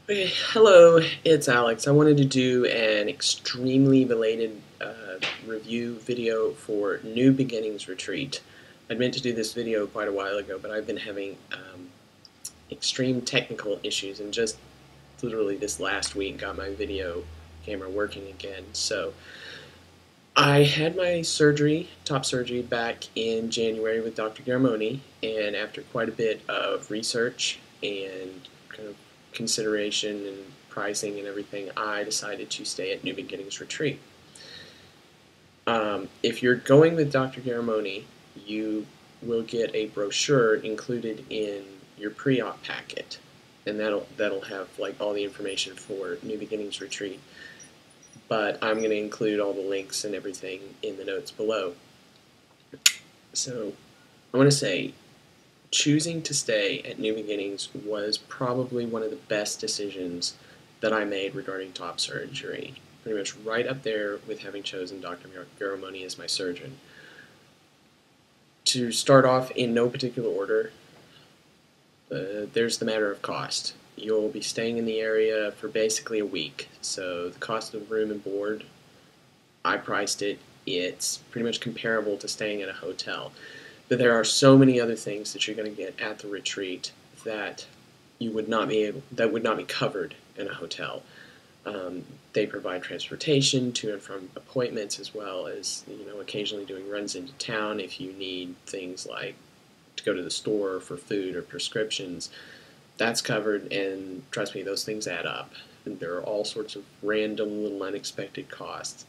Okay, hello, it's Alex. I wanted to do an extremely related review video for New Beginnings Retreat. I'd meant to do this video quite a while ago, but I've been having extreme technical issues, and just literally this last week got my video camera working again. So I had my surgery, top surgery, back in January with Dr. Garramone, and after quite a bit of research and kind of consideration and pricing and everything, I decided to stay at New Beginnings Retreat. If you're going with Dr. Garramone, you will get a brochure included in your pre-op packet, and that'll have like all the information for New Beginnings Retreat. But I'm going to include all the links and everything in the notes below. So I want to say choosing to stay at New Beginnings was probably one of the best decisions that I made regarding top surgery. Pretty much right up there with having chosen Dr. Garramone as my surgeon. To start off in no particular order, there's the matter of cost. You'll be staying in the area for basically a week, so the cost of room and board, I priced it. It's pretty much comparable to staying at a hotel. But there are so many other things that you're going to get at the retreat that you would not be able, that would not be covered in a hotel. They provide transportation to and from appointments, as well as occasionally doing runs into town if you need things like to go to the store for food or prescriptions. That's covered, and trust me, those things add up. And there are all sorts of random little unexpected costs.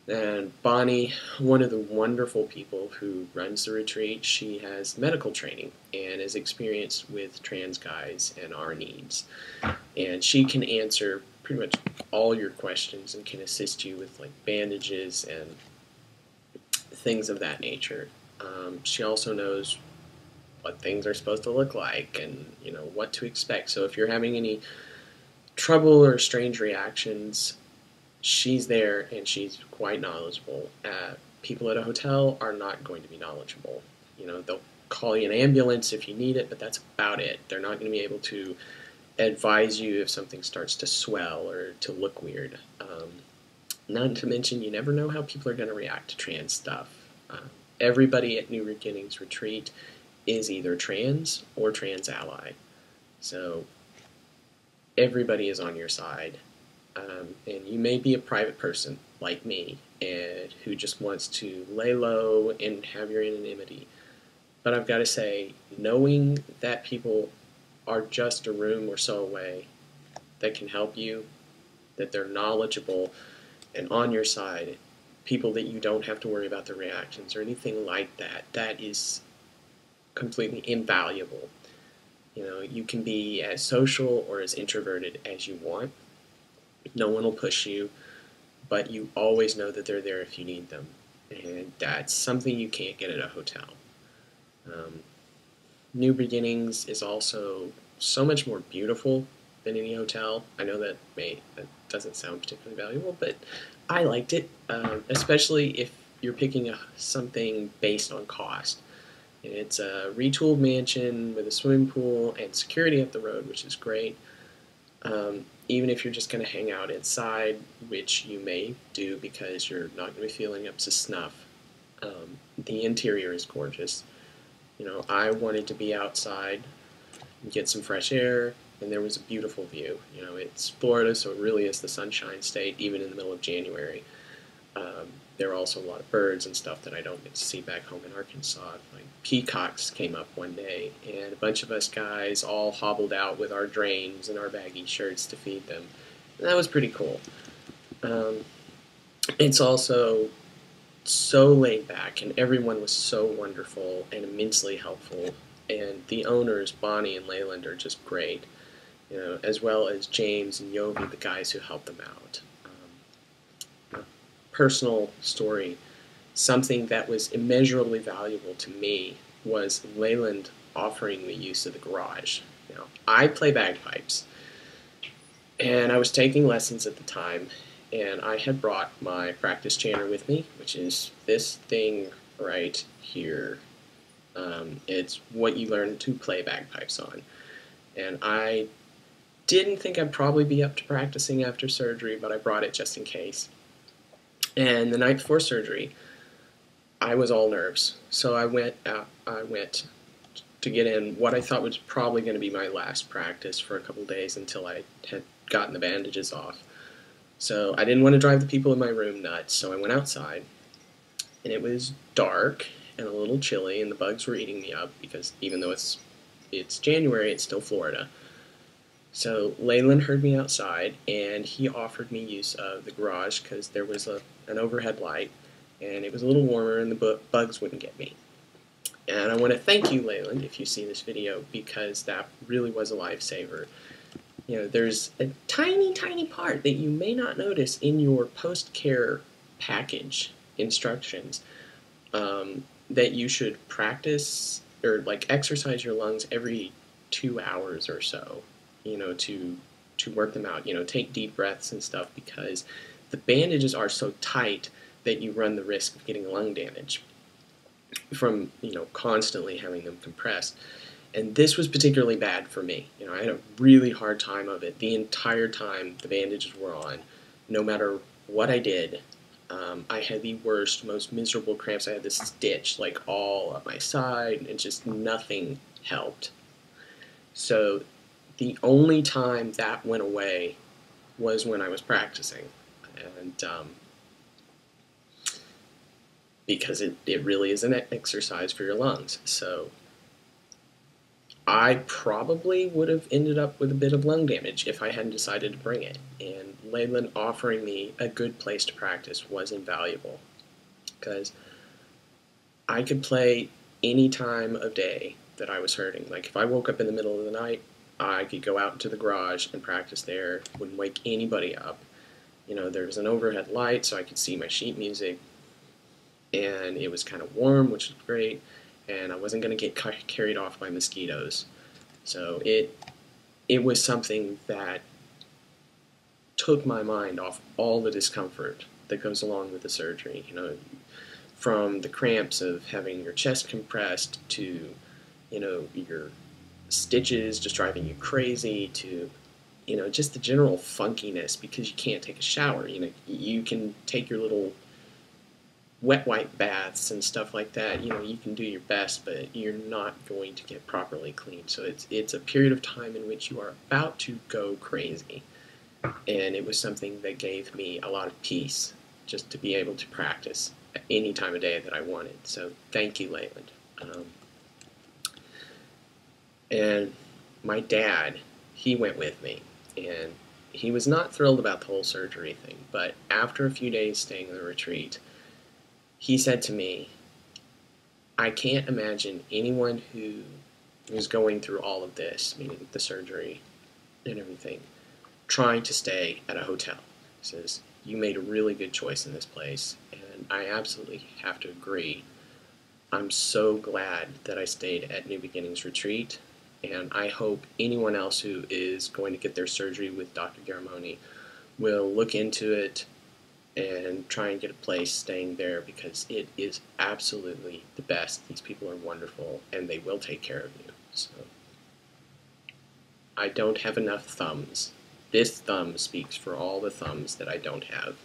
And Bonnie, one of the wonderful people who runs the retreat, she has medical training and is experienced with trans guys and our needs. And she can answer pretty much all your questions and can assist you with like bandages and things of that nature. She also knows what things are supposed to look like and what to expect. So if you're having any trouble or strange reactions, she's there and she's quite knowledgeable. People at a hotel are not going to be knowledgeable. They'll call you an ambulance if you need it, but that's about it. They're not going to be able to advise you if something starts to swell or to look weird. Not to mention, you never know how people are going to react to trans stuff. Everybody at New Beginnings Retreat is either trans or trans ally. So everybody is on your side. And you may be a private person like me and who just wants to lay low and have your anonymity. But I've got to say, knowing that people are just a room or so away that can help you, that they're knowledgeable and on your side, people that you don't have to worry about their reactions or anything like that, that is completely invaluable. You can be as social or as introverted as you want. No one will push you, but you always know that they're there if you need them. And that's something you can't get at a hotel. New Beginnings is also so much more beautiful than any hotel. I know that doesn't sound particularly valuable, but I liked it, especially if you're picking something based on cost. And it's a retooled mansion with a swimming pool and security up the road, which is great. Even if you're just going to hang out inside, which you may do because you're not going to be feeling up to snuff, the interior is gorgeous. I wanted to be outside and get some fresh air, and there was a beautiful view. It's Florida, so it really is the sunshine state, even in the middle of January. There are also a lot of birds and stuff that I don't get to see back home in Arkansas. Like peacocks came up one day, and a bunch of us guys all hobbled out with our drains and our baggy shirts to feed them. And that was pretty cool. It's also so laid back, and everyone was so wonderful and immensely helpful. And the owners, Bonnie and Leyland, are just great, as well as James and Yovi, the guys who helped them out. Personal story, something that was immeasurably valuable to me was Leyland offering the use of the garage. I play bagpipes, and I was taking lessons at the time, and I had brought my practice chanter with me, which is this thing right here. It's what you learn to play bagpipes on. And I didn't think I'd probably be up to practicing after surgery, but I brought it just in case. And the night before surgery, I was all nerves. So I went to get in what I thought was probably going to be my last practice for a couple days until I had gotten the bandages off. So I didn't want to drive the people in my room nuts, so I went outside, and it was dark and a little chilly, and the bugs were eating me up because even though it's January, it's still Florida. So Leyland heard me outside, and he offered me use of the garage because there was an overhead light, and it was a little warmer, and the bugs wouldn't get me. And I want to thank you, Leyland, if you see this video, because that really was a lifesaver. You know, there's a tiny, tiny part that you may not notice in your post-care package instructions that you should practice or like exercise your lungs every 2 hours or so, you know, to work them out. You know, take deep breaths and stuff because the bandages are so tight that you run the risk of getting lung damage from, you know, constantly having them compressed. And this was particularly bad for me. You know, I had a really hard time of it the entire time the bandages were on. No matter what I did, I had the worst, most miserable cramps. I had this stitch like all up my side, and just nothing helped. So the only time that went away was when I was practicing. And because it really is an exercise for your lungs. So I probably would have ended up with a bit of lung damage if I hadn't decided to bring it. And Leyland offering me a good place to practice was invaluable because I could play any time of day that I was hurting. Like if I woke up in the middle of the night, I could go out into the garage and practice there. Wouldn't wake anybody up. You know, there was an overhead light so I could see my sheet music, and it was kind of warm, which was great, and I wasn't going to get carried off by mosquitoes. So it was something that took my mind off all the discomfort that goes along with the surgery. You know, from the cramps of having your chest compressed to, you know, your stitches just driving you crazy to, you know, just the general funkiness because you can't take a shower. You know, you can take your little wet wipe baths and stuff like that. You know, you can do your best, but you're not going to get properly clean. So it's a period of time in which you are about to go crazy. And it was something that gave me a lot of peace just to be able to practice at any time of day that I wanted. So thank you, Leyland. And my dad, he went with me, and he was not thrilled about the whole surgery thing, but after a few days staying in the retreat, he said to me, I can't imagine anyone who is going through all of this, meaning the surgery and everything, trying to stay at a hotel. He says, you made a really good choice in this place, and I absolutely have to agree. I'm so glad that I stayed at New Beginnings Retreat, and I hope anyone else who is going to get their surgery with Dr. Garramone will look into it and try and get a place staying there because it is absolutely the best. These people are wonderful, and they will take care of you. So I don't have enough thumbs. This thumb speaks for all the thumbs that I don't have.